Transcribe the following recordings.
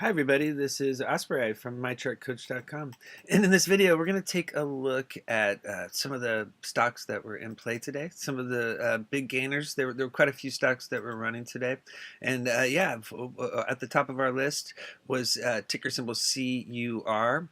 Hi everybody, this is Osprey from MyChartCoach.com, and in this video we're going to take a look at some of the stocks that were in play today, some of the big gainers. There were quite a few stocks that were running today, and at the top of our list was ticker symbol CUR.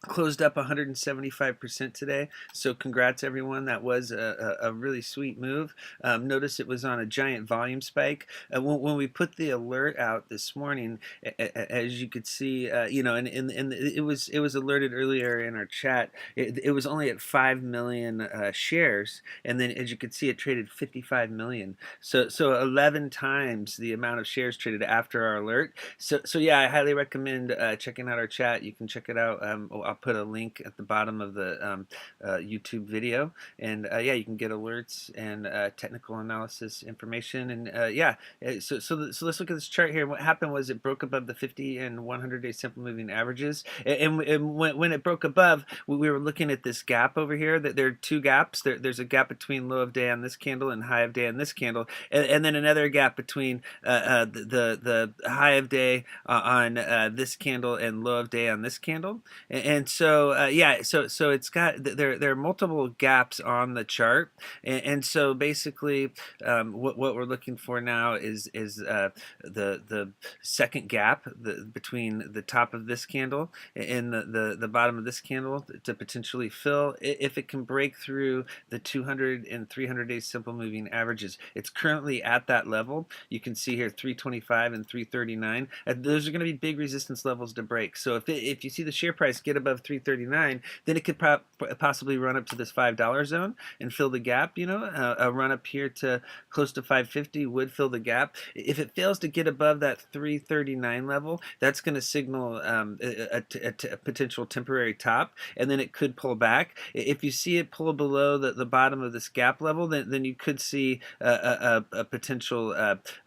Closed up 175% today, so congrats everyone. That was a really sweet move. Notice it was on a giant volume spike. When we put the alert out this morning, as you could see, and it was alerted earlier in our chat. It was only at 5 million shares, and then as you could see, it traded 55 million. So 11 times the amount of shares traded after our alert. So yeah, I highly recommend checking out our chat. You can check it out. I'll put a link at the bottom of the YouTube video, and yeah, you can get alerts and technical analysis information. And so let's look at this chart here. What happened was it broke above the 50 and 100-day simple moving averages, and when it broke above, we were looking at this gap over here. That there are two gaps. There's a gap between low of day on this candle and high of day on this candle, and then another gap between the high of day on this candle and low of day on this candle. And so so it's got there are multiple gaps on the chart, and so basically what we're looking for now is the second gap between the top of this candle and the bottom of this candle to potentially fill if it can break through the 200 and 300 day simple moving averages. It's currently at that level. You can see here 325 and 339. Those are going to be big resistance levels to break. So if you see the share price get above 339, then it could possibly run up to this $5 zone and fill the gap. A run up here to close to 550 would fill the gap. If it fails to get above that 339 level, that's going to signal a potential temporary top, and then it could pull back. If you see it pull below the bottom of this gap level, then you could see a potential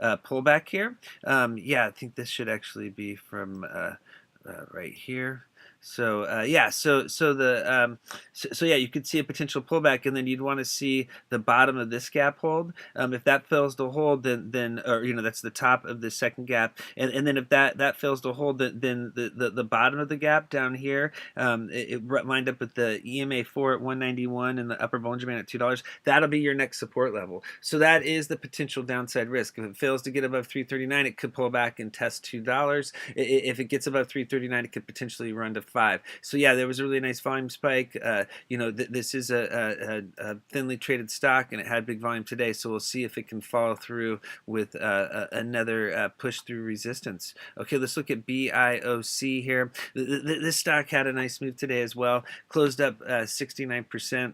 pullback here. Yeah, I think this should actually be from right here. So yeah, you could see a potential pullback, and then you'd want to see the bottom of this gap hold. If that fails to hold, then that's the top of the second gap, and then if that fails to hold, then the bottom of the gap down here, it lined up with the EMA4 at 191 and the upper Bollinger Band at $2. That'll be your next support level. So that is the potential downside risk. If it fails to get above 339, it could pull back and test $2. If it gets above 339, it could potentially run to 5. So yeah, there was a really nice volume spike. This is a thinly traded stock, and it had big volume today. So we'll see if it can follow through with another push through resistance. Okay, let's look at BIOC here. This stock had a nice move today as well. Closed up 69%.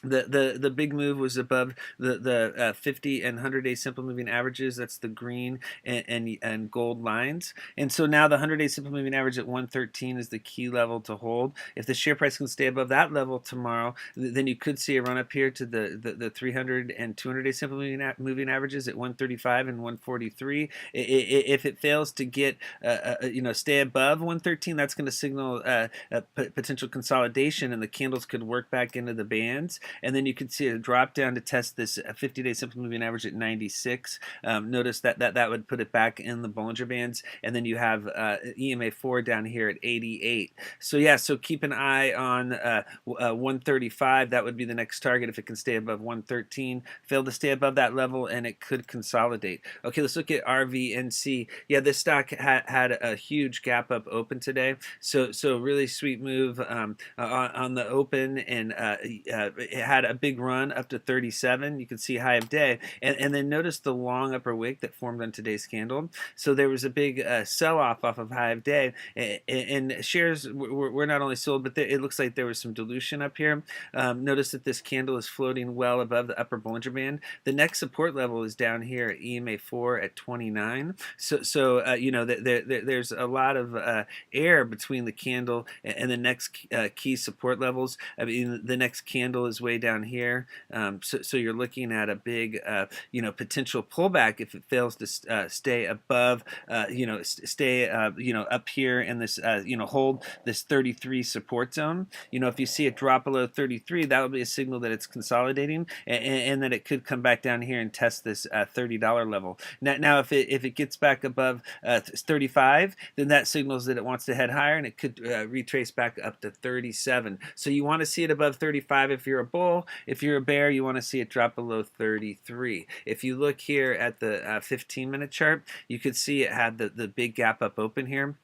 The big move was above the 50 and 100-day simple moving averages. That's the green and gold lines. And so now the 100-day simple moving average at 113 is the key level to hold. If the share price can stay above that level tomorrow, then you could see a run up here to the 300 and 200-day simple moving averages at 135 and 143. If it fails to get stay above 113, that's going to signal a potential consolidation, and the candles could work back into the bands. And then you can see a drop down to test this 50-day simple moving average at 96. Notice that would put it back in the Bollinger Bands, and then you have EMA4 down here at 88. So yeah, so keep an eye on 135. That would be the next target if it can stay above 113. Fail to stay above that level, and it could consolidate. Okay, let's look at RVNC. Yeah, this stock had a huge gap up open today. So really sweet move on the open, and it had a big run up to 37. You can see high of day, and then notice the long upper wick that formed on today's candle. So there was a big sell-off off of high of day, and shares were not only sold, but it looks like there was some dilution up here. Notice that this candle is floating well above the upper Bollinger Band. The next support level is down here at EMA4 at 29. So there's a lot of air between the candle and the next key support levels. I mean, the next candle is way down here. So you're looking at a big, potential pullback if it fails to stay above, stay, up here in this, hold this 33 support zone. If you see it drop below 33, that would be a signal that it's consolidating, and that it could come back down here and test this $30 level. Now if it gets back above 35, then that signals that it wants to head higher, and it could retrace back up to 37. So you want to see it above 35 if you're a bull. If you're a bear, you want to see it drop below 33. If you look here at the 15-minute chart, you could see it had the big gap up open here.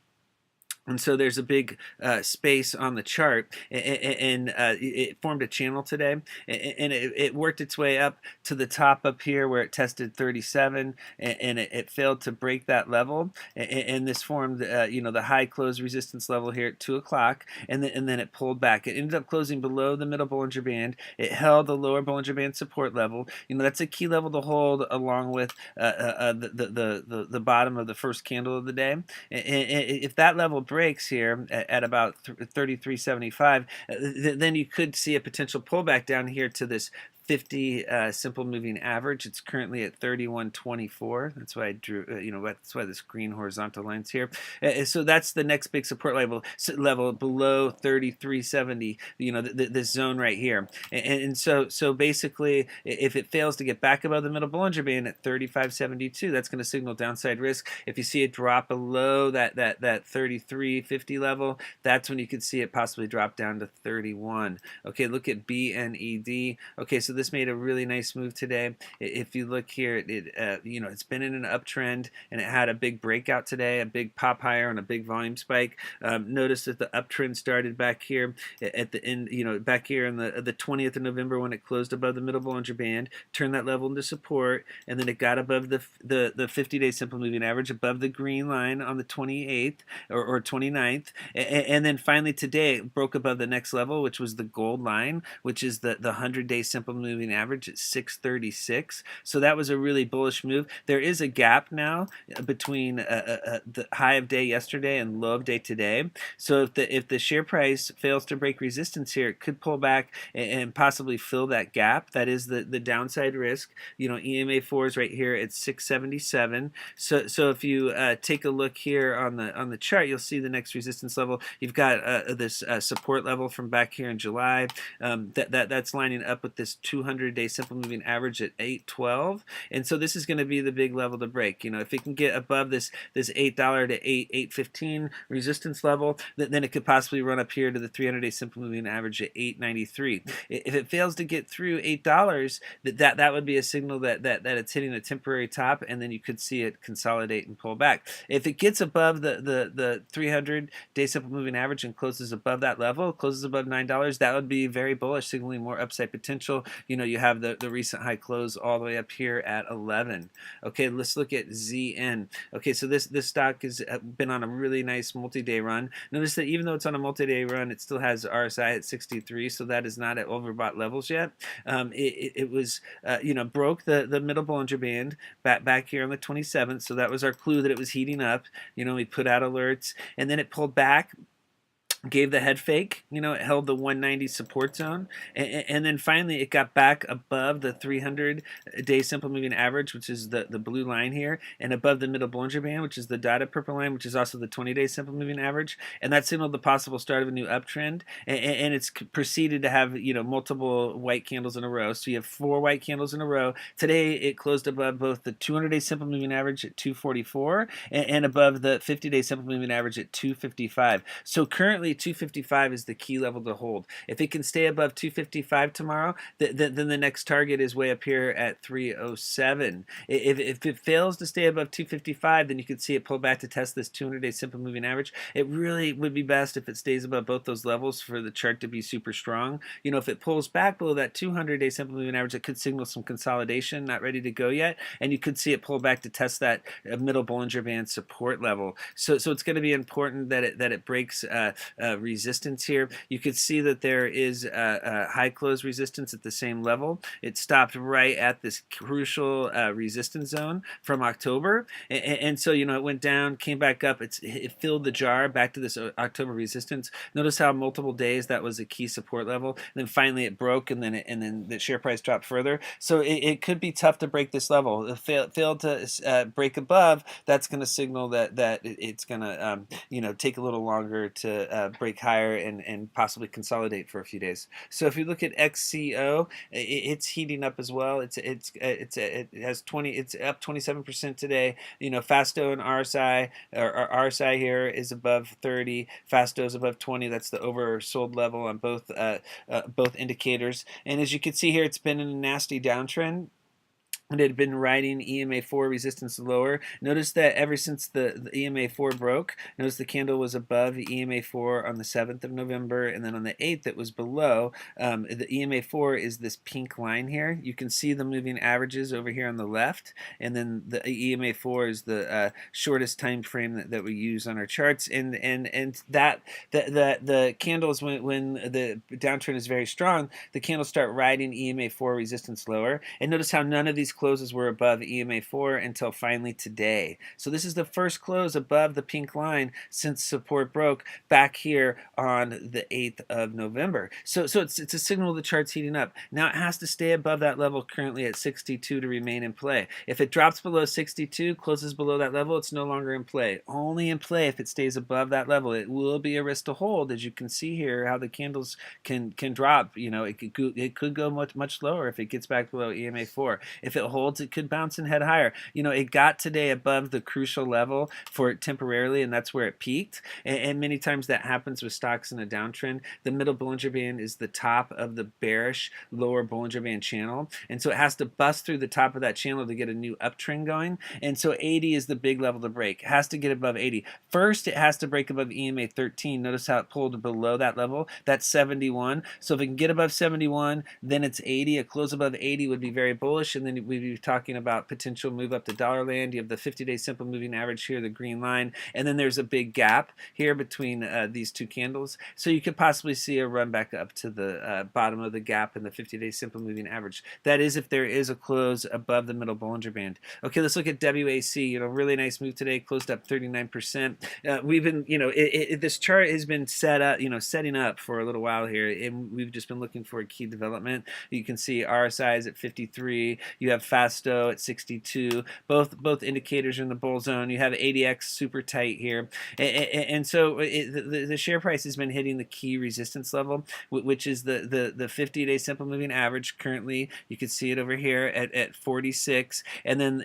And so there's a big space on the chart, and it formed a channel today, and it worked its way up to the top up here where it tested 37, and it failed to break that level, and this formed the high close resistance level here at 2 o'clock, and then it pulled back. It ended up closing below the middle Bollinger Band. It held the lower Bollinger Band support level. That's a key level to hold, along with the bottom of the first candle of the day. And if that level breaks here at about 33.75, then you could see a potential pullback down here to this 50 simple moving average. It's currently at 31.24. That's why I drew, that's why this green horizontal line's here. So that's the next big support level below 33.70. This zone right here. And so basically, if it fails to get back above the middle Bollinger Band at 35.72, that's going to signal downside risk. If you see it drop below that 33.50 level, that's when you could see it possibly drop down to 31. Okay, look at BNED. Okay, so this made a really nice move today. If you look here, it's been in an uptrend, and it had a big breakout today, a big pop higher and a big volume spike. Notice that the uptrend started back here at the end, back here on the 20th of November when it closed above the middle Bollinger Band, turned that level into support, and then it got above the 50-day simple moving average, above the green line on the 28th or 29th, and then finally today it broke above the next level, which was the gold line, which is the 100-day simple moving average at 636. So that was a really bullish move. There is a gap now between the high of day yesterday and low of day today. So if the share price fails to break resistance here, it could pull back and possibly fill that gap. That is the downside risk. EMA4 is right here at 677. So if you take a look here on the chart, you'll see the next resistance level. You've got this support level from back here in July. That's lining up with this 200-day simple moving average at 812, and so this is going to be the big level to break. If it can get above this $8 to 815 resistance level, then it could possibly run up here to the 300-day simple moving average at 893. If it fails to get through $8, that would be a signal that it's hitting a temporary top, and then you could see it consolidate and pull back. If it gets above the 300-day simple moving average and closes above that level, closes above $9, that would be very bullish, signaling more upside potential. You have the recent high close all the way up here at 11. Okay, let's look at ZN. Okay, so this stock has been on a really nice multi-day run. Notice that even though it's on a multi-day run, it still has RSI at 63, so that is not at overbought levels yet. It was, broke the middle Bollinger Band back here on the 27th, so that was our clue that it was heating up. We put out alerts, and then it pulled back, gave the head fake, it held the 190 support zone, and then finally it got back above the 300-day simple moving average, which is the blue line here, and above the middle Bollinger Band, which is the dotted purple line, which is also the 20-day simple moving average, and that signaled the possible start of a new uptrend, and it's proceeded to have multiple white candles in a row. So you have 4 white candles in a row. Today it closed above both the 200-day simple moving average at 244 and above the 50-day simple moving average at 255. So currently 255 is the key level to hold. If it can stay above 255 tomorrow, then the next target is way up here at 307. If it fails to stay above 255, then you can see it pull back to test this 200-day simple moving average. It really would be best if it stays above both those levels for the chart to be super strong. If it pulls back below that 200-day simple moving average, it could signal some consolidation, not ready to go yet, and you could see it pull back to test that middle Bollinger Band support level. So it's going to be important that it breaks resistance here. You could see that there is a high close resistance at the same level. It stopped right at this crucial resistance zone from October, and so it went down, came back up. It filled the jar back to this October resistance. Notice how multiple days that was a key support level. And then finally it broke, and then the share price dropped further. So it could be tough to break this level. If it failed to break above, that's going to signal that it's going to take a little longer to break higher and possibly consolidate for a few days. So if you look at XCO, it's heating up as well. It has 20. It's up 27% today. Fasto and RSI, or RSI here is above 30. Fasto is above 20. That's the oversold level on both indicators. And as you can see here, it's been in a nasty downtrend. And it had been riding EMA4 resistance lower. Notice that ever since the EMA4 broke, notice the candle was above EMA4 on the 7th of November, and then on the 8th it was below. The EMA4 is this pink line here. You can see the moving averages over here on the left, and then the EMA4 is the shortest time frame that we use on our charts. And that the candles, when the downtrend is very strong, the candles start riding EMA4 resistance lower. And notice how none of these closes were above EMA4 until finally today. So this is the first close above the pink line since support broke back here on the 8th of November. So it's a signal the chart's heating up. Now it has to stay above that level currently at 62 to remain in play. If it drops below 62, closes below that level, it's no longer in play. Only in play if it stays above that level. It will be a risk to hold, as you can see here how the candles can drop. It could go much lower if it gets back below EMA4. If it holds, it could bounce and head higher. It got today above the crucial level for it temporarily, and that's where it peaked. And many times that happens with stocks in a downtrend. The middle Bollinger Band is the top of the bearish lower Bollinger Band channel, and so it has to bust through the top of that channel to get a new uptrend going. And so 80 is the big level to break. It has to get above 80. First, it has to break above EMA 13. Notice how it pulled below that level. That's 71. So if it can get above 71, then it's 80. A close above 80 would be very bullish, and then we'd be talking about potential move up to dollar land. You have the 50-day simple moving average here, the green line, and then there's a big gap here between these two candles. So you could possibly see a run back up to the bottom of the gap in the 50-day simple moving average. That is if there is a close above the middle Bollinger Band. Okay, let's look at WAC. Really nice move today, closed up 39%. We've been, this chart has been setting up for a little while here, and we've just been looking for a key development. You can see RSI is at 53. You have Fasto at 62. Both indicators are in the bull zone. You have ADX super tight here, and so the share price has been hitting the key resistance level, which is the 50-day simple moving average. Currently, you can see it over here at 46, and then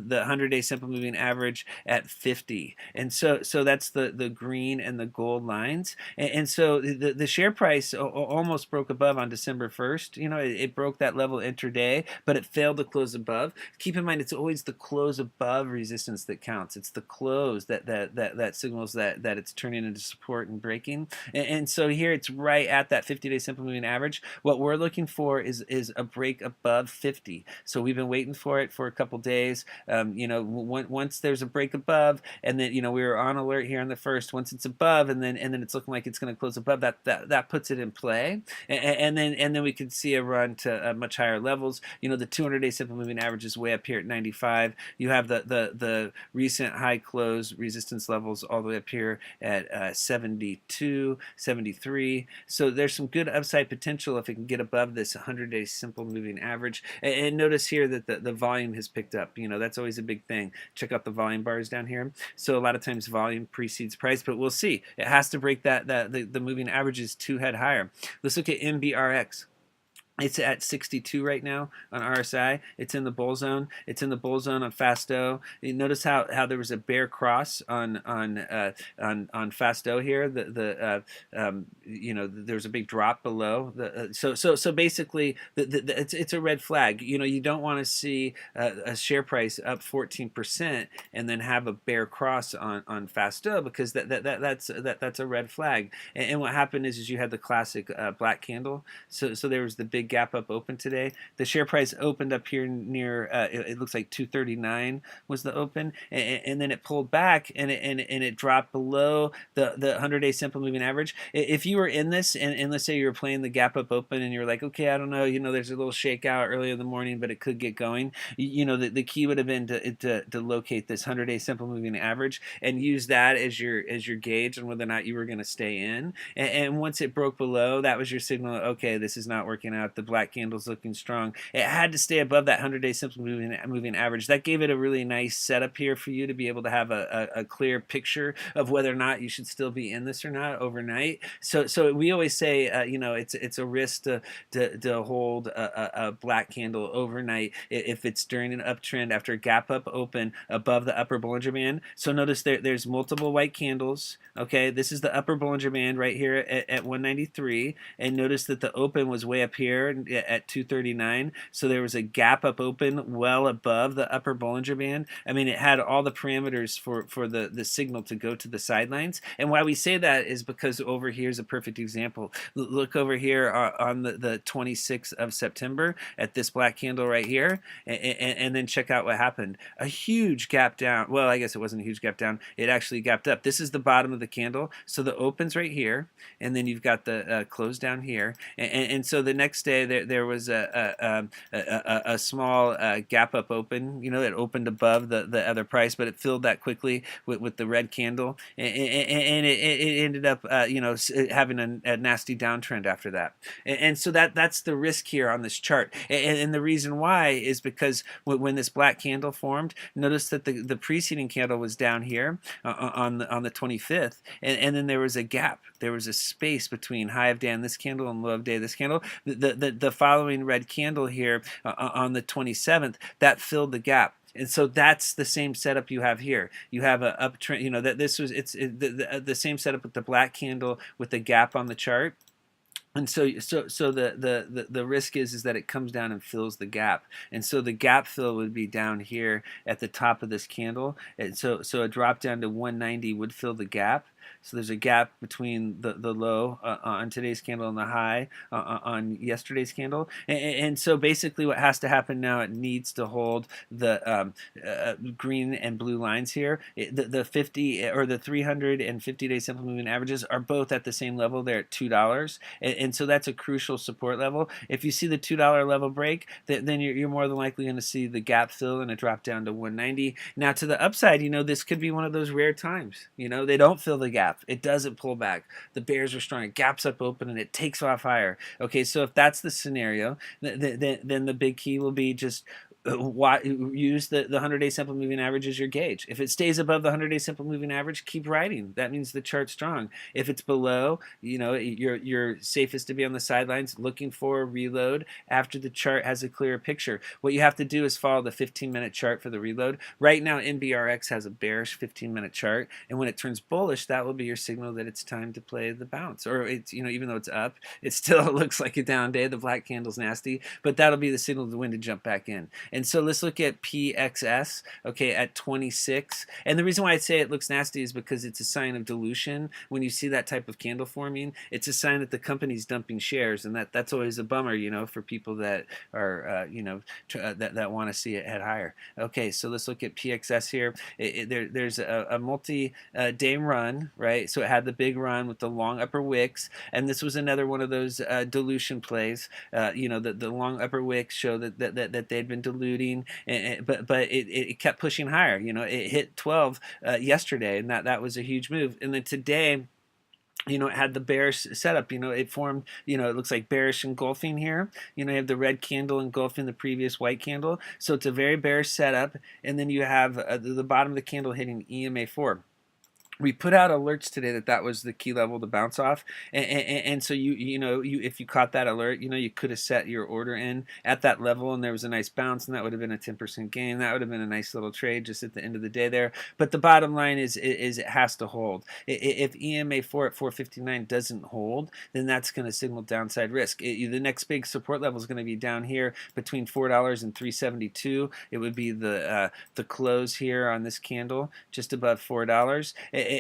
the 100-day simple moving average at 50. And so that's the green and the gold lines. And so the share price almost broke above on December 1st. It broke that level intraday, but it failed to close above. Keep in mind, it's always the close above resistance that counts. It's the close that signals that it's turning into support and breaking. And so here it's right at that 50-day simple moving average. What we're looking for is a break above 50. So we've been waiting for it for a couple days. Once there's a break above, and then we were on alert here on the first. Once it's above, and then it's looking like it's going to close above, that puts it in play. And then we can see a run to much higher levels. The 200-day simple moving average is way up here at 95. You have the recent high close resistance levels all the way up here at 72, 73. So there's some good upside potential if it can get above this 100-day simple moving average. And notice here that the volume has picked up. That's always a big thing. Check out the volume bars down here. So a lot of times volume precedes price, but we'll see. It has to break the moving averages to head higher. Let's look at MBRX. It's at 62 right now on RSI. It's in the bull zone. It's in the bull zone on Fasto. You notice how there was a bear cross on Fasto here. There's a big drop below. So basically, it's a red flag. You don't want to see a share price up 14% and then have a bear cross on Fasto, because that's a red flag. And what happened is you had the classic black candle. So there was the big big gap up open today. The share price opened up here near, it looks like 239 was the open, and then it pulled back and it dropped below the 100-day simple moving average. If you were in this and let's say you were playing the gap up open and you're like, okay, I don't know, there's a little shakeout early in the morning, but it could get going. The key would have been to locate this 100-day simple moving average and use that as your gauge on whether or not you were going to stay in. And once it broke below, that was your signal. Okay, this is not working out. The black candle's looking strong. It had to stay above that 100-day simple moving average. That gave it a really nice setup here for you to be able to have a clear picture of whether or not you should still be in this or not overnight. So we always say, it's a risk to hold a black candle overnight if it's during an uptrend after a gap up open above the upper Bollinger Band. So notice there's multiple white candles. Okay, this is the upper Bollinger Band right here at 193, and notice that the open was way up here at 239. So there was a gap up open well above the upper Bollinger Band. I mean, it had all the parameters for the signal to go to the sidelines. And why we say that is because over here is a perfect example. Look over here on the 26th of September at this black candle right here, and then check out what happened. A huge gap down. Well, I guess it wasn't a huge gap down. It actually gapped up. This is the bottom of the candle. So the open's right here, and then you've got the close down here. And so the next day there was a small gap up open. It opened above the other price, but it filled that quickly with the red candle, and it ended up having a nasty downtrend after that. And so that's the risk here on this chart. And the reason why is because when this black candle formed, notice that the preceding candle was down here on the 25th, and then there was a gap. There was a space between high of day on this candle and low of day this candle. The following red candle here on the 27th, that filled the gap. And so that's the same setup you have here. You have a uptrend. That this was the same setup with the black candle with the gap on the chart. And so the risk is that it comes down and fills the gap. And so the gap fill would be down here at the top of this candle. And so a drop down to 190 would fill the gap. So there's a gap between the low on today's candle and the high on yesterday's candle. And so basically what has to happen now, it needs to hold the green and blue lines here. The 50 or the 350-day simple moving averages are both at the same level. They're at $2. And so that's a crucial support level. If you see the $2 level break, then you're more than likely going to see the gap fill and a drop down to 190. Now to the upside, this could be one of those rare times. They don't fill the gap. It doesn't pull back. The bears are strong. It gaps up open and it takes off higher. Okay, so if that's the scenario, then the big key will be just use the 100-day simple moving average as your gauge. If it stays above the 100-day simple moving average, keep riding. That means the chart's strong. If it's below, you're safest to be on the sidelines looking for a reload after the chart has a clearer picture. What you have to do is follow the 15-minute chart for the reload. Right now, MBRX has a bearish 15-minute chart, and when it turns bullish, that will be your signal that it's time to play the bounce. Or it's even though it's up, it still looks like a down day. The black candle's nasty, but that'll be the signal to when to jump back in. And so let's look at PXS, okay, at 26. And the reason why I say it looks nasty is because it's a sign of dilution. When you see that type of candle forming, it's a sign that the company's dumping shares, and that's always a bummer, for people that are, that want to see it head higher. Okay, so let's look at PXS here. There's a multi-day run, right? So it had the big run with the long upper wicks, and this was another one of those dilution plays. The long upper wicks show that they'd been diluting, but it kept pushing higher. It hit 12 yesterday, and that was a huge move. And then today, it had the bearish setup. It formed, it looks like bearish engulfing here. You have the red candle engulfing the previous white candle. So it's a very bearish setup. And then you have the bottom of the candle hitting EMA4. We put out alerts today that was the key level to bounce off, and so if you caught that alert, you could have set your order in at that level, and there was a nice bounce, and that would have been a 10% gain. That would have been a nice little trade just at the end of the day there. But the bottom line is it has to hold. If EMA4 at 459 doesn't hold, then that's going to signal downside risk. The next big support level is going to be down here between $4 and 372. It would be the close here on this candle just above $4.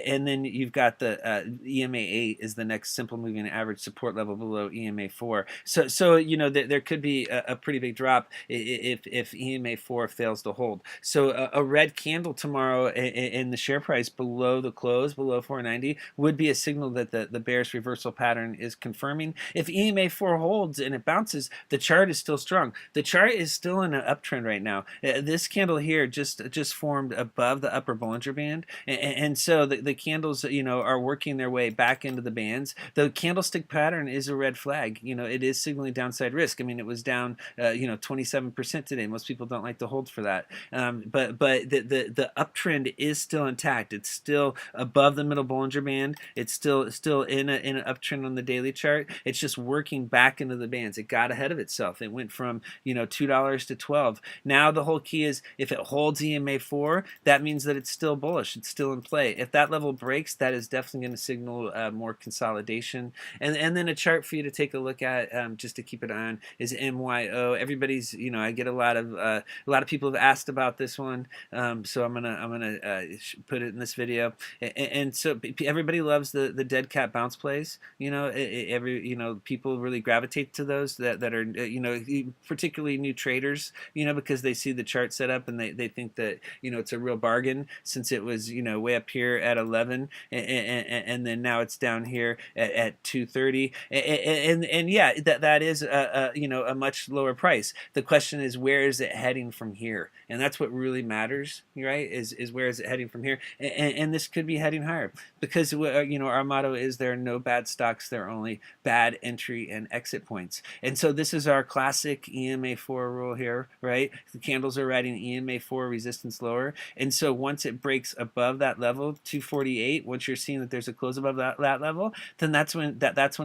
And then you've got the EMA 8 is the next simple moving average support level below EMA 4. So there could be a pretty big drop if EMA 4 fails to hold. So a red candle tomorrow in the share price below the close, below 490, would be a signal that the bearish reversal pattern is confirming. If EMA 4 holds and it bounces, the chart is still strong. The chart is still in an uptrend right now. This candle here just formed above the upper Bollinger Band, and so the candles are working their way back into the bands. The candlestick pattern is a red flag. It is signaling downside risk. I mean, it was down 27% today. Most people don't like to hold for that, but the uptrend is still intact. It's still above the middle Bollinger Band. It's still in an uptrend on the daily chart. It's just working back into the bands. It got ahead of itself. It went from $2 to 12. Now the whole key is if it holds EMA 4, that means that it's still bullish. It's still in play. If that level breaks, that is definitely going to signal more consolidation. And then a chart for you to take a look at, just to keep it on, is MYO. Everybody's, I get a lot of people have asked about this one, so I'm gonna put it in this video. And so everybody loves the dead cat bounce plays. People really gravitate to those that are particularly new traders, because they see the chart set up and they think that it's a real bargain, since it was way up here at 11 and then now it's down here at 230, and yeah, that is a much lower price. The question is, where is it heading from here? And that's what really matters, right? Is where is it heading from here? And this could be heading higher, because our motto is there are no bad stocks, there are only bad entry and exit points. And so this is our classic EMA 4 rule here, right? The candles are writing EMA 4 resistance lower, and so once it breaks above that level, 248, once you're seeing that there's a close above that level, then that's when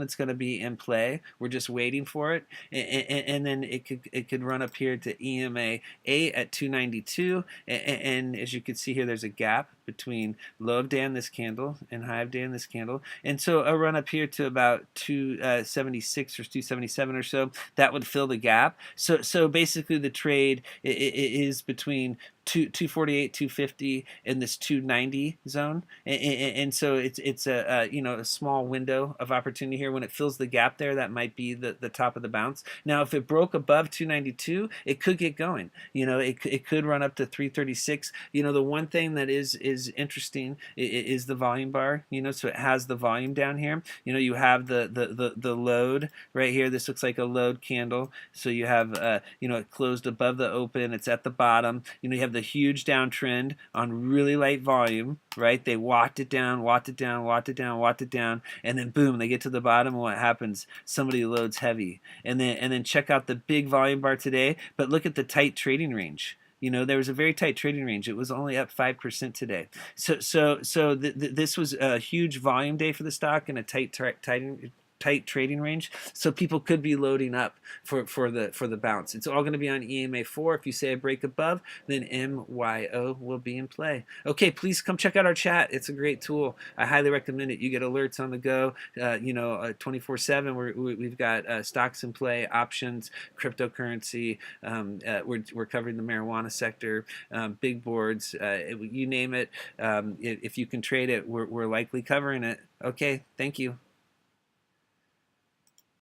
it's going to be in play. We're just waiting for it, and then it could run up here to EMA 8 at 292, and as you can see here, there's a gap between low of day on this candle and high of day on this candle, and so a run up here to about 276 or 277 or so, that would fill the gap. So basically the trade is between 248, 250 in this 290 zone, and so it's a small window of opportunity here. When it fills the gap there, that might be the top of the bounce. Now if it broke above 292, it could get going. It could run up to 336. The one thing that is interesting is the volume bar. So it has the volume down here. You have the load right here. This looks like a load candle. So you have it closed above the open. It's at the bottom. You have the huge downtrend on really light volume, right? They walked it down, walked it down, walked it down, walked it down, and then boom, they get to the bottom, and what happens? Somebody loads heavy. And then check out the big volume bar today, but look at the tight trading range. There was a very tight trading range. It was only up 5% today. So this was a huge volume day for the stock and a tight trading range, so people could be loading up for the bounce. It's all going to be on EMA 4. If you say a break above, then MYO will be in play. Okay, please come check out our chat. It's a great tool. I highly recommend it. You get alerts on the go, 24/7. We've got stocks in play, options, cryptocurrency. We're covering the marijuana sector, big boards, you name it. If you can trade it, we're likely covering it. Okay, thank you.